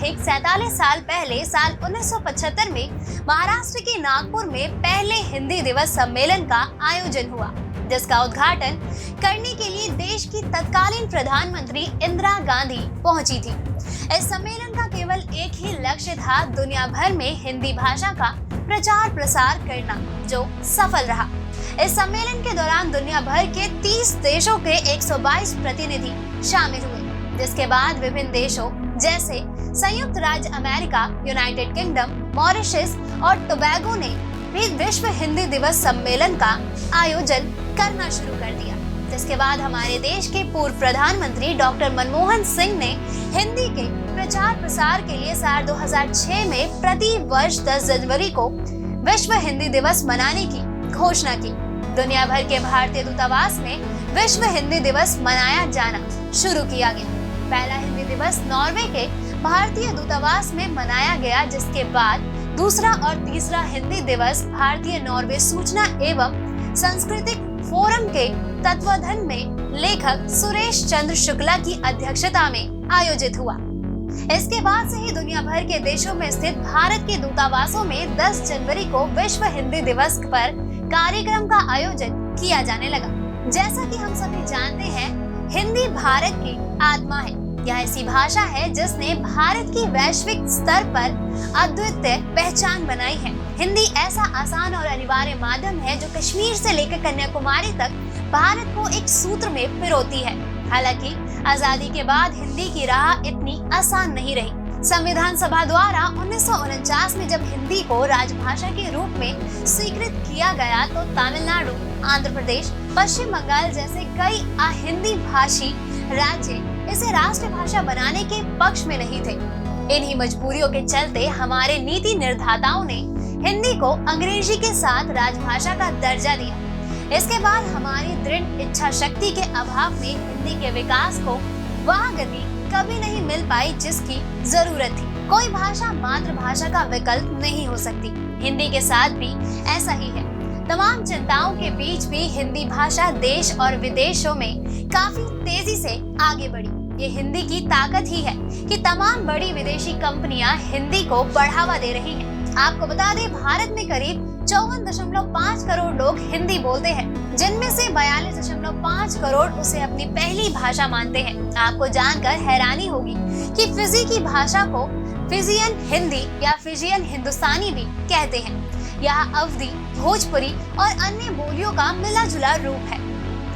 ठीक 47 साल पहले साल 1975 में महाराष्ट्र के नागपुर में पहले हिंदी दिवस सम्मेलन का आयोजन हुआ, जिसका उद्घाटन करने के लिए देश की तत्कालीन प्रधानमंत्री इंदिरा गांधी पहुंची थी। इस सम्मेलन का केवल एक ही लक्ष्य था, दुनिया भर में हिंदी भाषा का प्रचार प्रसार करना, जो सफल रहा। इस सम्मेलन के दौरान दुनिया भर के 30 देशों के 122 प्रतिनिधि शामिल हुए, जिसके बाद विभिन्न देशों जैसे संयुक्त राज्य अमेरिका, यूनाइटेड किंगडम, मॉरिशस और टोबैगो ने भी विश्व हिंदी दिवस सम्मेलन का आयोजन करना शुरू कर दिया। जिसके बाद हमारे देश के पूर्व प्रधानमंत्री डॉक्टर मनमोहन सिंह ने हिंदी के प्रचार प्रसार के लिए साल 2006 में प्रति वर्ष 10 जनवरी को विश्व हिंदी दिवस मनाने की घोषणा की। दुनिया भर के भारतीय दूतावास में विश्व हिंदी दिवस मनाया जाना शुरू किया गया। पहला हिंदी दिवस नॉर्वे के भारतीय दूतावास में मनाया गया, जिसके बाद दूसरा और तीसरा हिंदी दिवस भारतीय नॉर्वे सूचना एवं सांस्कृतिक फोरम के तत्वावधान में लेखक सुरेश चंद्र शुक्ला की अध्यक्षता में आयोजित हुआ। इसके बाद से ही दुनिया भर के देशों में स्थित भारत के दूतावासों में 10 जनवरी को विश्व हिंदी दिवस पर कार्यक्रम का आयोजन किया जाने लगा। जैसा कि हम सभी जानते हैं, हिंदी भारत की आत्मा है। यह ऐसी भाषा है जिसने भारत की वैश्विक स्तर पर अद्वितीय पहचान बनाई है। हिंदी ऐसा आसान और अनिवार्य माध्यम है जो कश्मीर से लेकर कन्याकुमारी तक भारत को एक सूत्र में पिरोती है। हालांकि आजादी के बाद हिंदी की राह इतनी आसान नहीं रही। संविधान सभा द्वारा 1949 में जब हिंदी को राजभाषा के रूप में स्वीकृत किया गया, तो तमिलनाडु, आंध्र प्रदेश, पश्चिम बंगाल जैसे कई अहिंदी भाषी राज्य इसे राष्ट्रभाषा बनाने के पक्ष में नहीं थे। इन्हीं मजबूरियों के चलते हमारे नीति निर्माताओं ने हिंदी को अंग्रेजी के साथ राजभाषा का दर्जा दिया। इसके बाद हमारी दृढ़ इच्छा शक्ति के अभाव में हिंदी के विकास को वह गति कभी नहीं मिल पाई जिसकी जरूरत थी। कोई भाषा मातृभाषा का विकल्प नहीं हो सकती। हिंदी के साथ भी ऐसा ही है। तमाम चिंताओं के बीच भी हिंदी भाषा देश और विदेशों में काफी तेजी से आगे बढ़ी। ये हिंदी की ताकत ही है कि तमाम बड़ी विदेशी कंपनियां हिंदी को बढ़ावा दे रही हैं। आपको बता दें, भारत में करीब 54.5 करोड़ लोग हिंदी बोलते हैं, जिनमें से 42.5 करोड़ उसे अपनी पहली भाषा मानते हैं। आपको जानकर हैरानी होगी कि फिजी की भाषा को फिजियन हिंदी या फिजियन हिंदुस्तानी भी कहते हैं। यह अवधी, भोजपुरी और अन्य बोलियों का मिला जुला रूप है।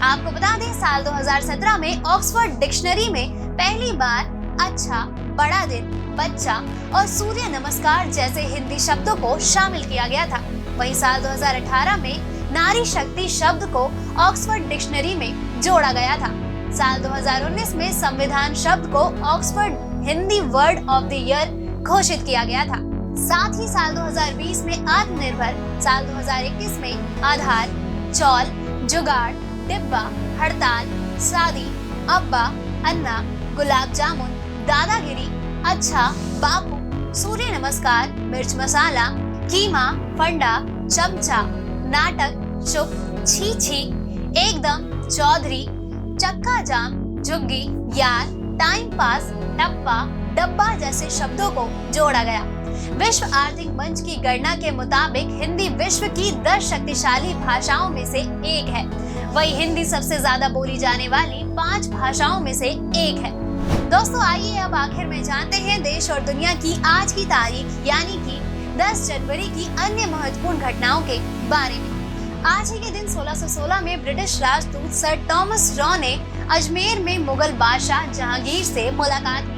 आपको बता दें, साल 2017 में ऑक्सफोर्ड डिक्शनरी में पहली बार अच्छा, बड़ा दिन, बच्चा और सूर्य नमस्कार जैसे हिंदी शब्दों को शामिल किया गया था। वहीं साल 2018 में नारी शक्ति शब्द को ऑक्सफोर्ड डिक्शनरी में जोड़ा गया था। साल 2019 में संविधान शब्द को Oxford Hindi word of the year घोषित किया गया था। साथ ही साल 2020 में आत्मनिर्भर, साल 2021 में आधार, चौल, जुगाड़, डिब्बा, हड़ताल, शादी, अब्बा, अन्ना, गुलाब जामुन, दादागिरी, अच्छा, बापू, सूर्य नमस्कार, मिर्च मसाला, कीमा, फंडा, चमचा, नाटक, चुप, छी छी, एकदम, चौधरी, चक्का जाम, झुग्गी, यार, टाइम पास, टप्पा, डब्बा जैसे शब्दों को जोड़ा गया। विश्व आर्थिक मंच की गणना के मुताबिक हिंदी विश्व की 10 शक्तिशाली भाषाओं में से एक है। वही हिंदी सबसे ज्यादा बोली जाने वाली 5 भाषाओं में से एक है। दोस्तों, आइए अब आखिर में जानते हैं देश और दुनिया की आज की तारीख यानी कि 10 जनवरी की अन्य महत्वपूर्ण घटनाओं के बारे में। आज ही के दिन 1616 में ब्रिटिश राजदूत सर थॉमस रॉ ने अजमेर में मुगल बादशाह जहांगीर से मुलाकात की।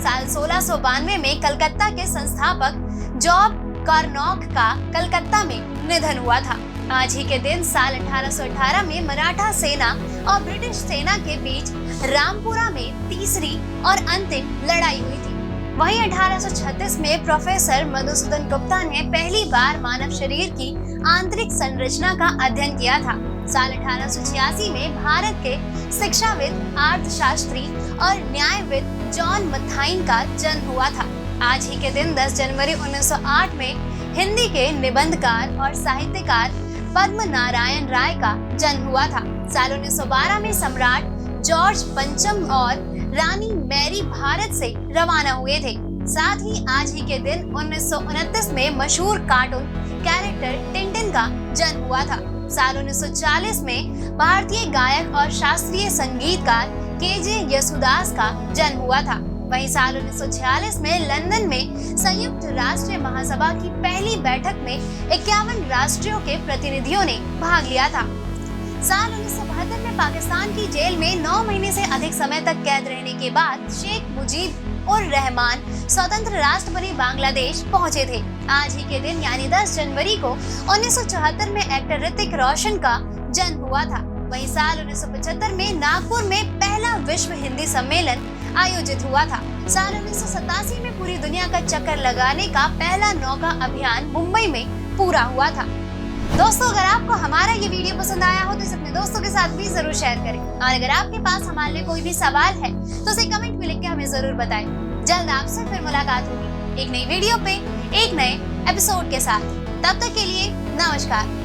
साल 1692 में कलकत्ता के संस्थापक जॉब कार्नॉक का कलकत्ता में निधन हुआ था। आज ही के दिन साल 1818 में मराठा सेना और ब्रिटिश सेना के बीच रामपुरा में तीसरी और अंतिम लड़ाई हुई थी। वहीं 1836 में प्रोफेसर मधुसूदन गुप्ता ने पहली बार मानव शरीर की आंतरिक संरचना का अध्ययन किया था। साल 1886 में भारत के शिक्षाविद, अर्थशास्त्री और न्यायविद जॉन मथाइन का जन्म हुआ था। आज ही के दिन 10 जनवरी 1908 में हिंदी के निबंधकार और साहित्यकार पद्म नारायण राय का जन्म हुआ था। साल 1912 में सम्राट जॉर्ज पंचम और रानी मैरी भारत से रवाना हुए थे। साथ ही आज ही के दिन 1929 में मशहूर कार्टून कैरेक्टर टिंटिन का जन्म हुआ था। साल 1940 में भारतीय गायक और शास्त्रीय संगीतकार केजे यसुदास का जन्म हुआ था। वहीं साल 1946 में लंदन में संयुक्त राष्ट्र महासभा की पहली बैठक में 51 राष्ट्रों के प्रतिनिधियों ने भाग लिया था। साल 1972 में पाकिस्तान की जेल में 9 महीने से अधिक समय तक कैद रहने के बाद शेख मुजीब उर रहमान स्वतंत्र राष्ट्र बने बांग्लादेश पहुंचे थे। आज ही के दिन यानी 10 जनवरी को 1974 में एक्टर ऋतिक रोशन का जन्म हुआ था। वहीं साल 1975 में नागपुर में पहला विश्व हिंदी सम्मेलन आयोजित हुआ था। साल 1987 में पूरी दुनिया का चक्कर लगाने का पहला नौका अभियान मुंबई में पूरा हुआ था। दोस्तों, अगर आपको हमारा ये वीडियो पसंद आया हो तो इसे अपने दोस्तों के साथ भी जरूर शेयर करें और अगर आपके पास हमारे लिए कोई भी सवाल है तो उसे कमेंट में लिख के हमें जरूर बताएं। जल्द आपसे फिर मुलाकात होगी एक नई वीडियो पे एक नए एपिसोड के साथ। तब तक के लिए नमस्कार।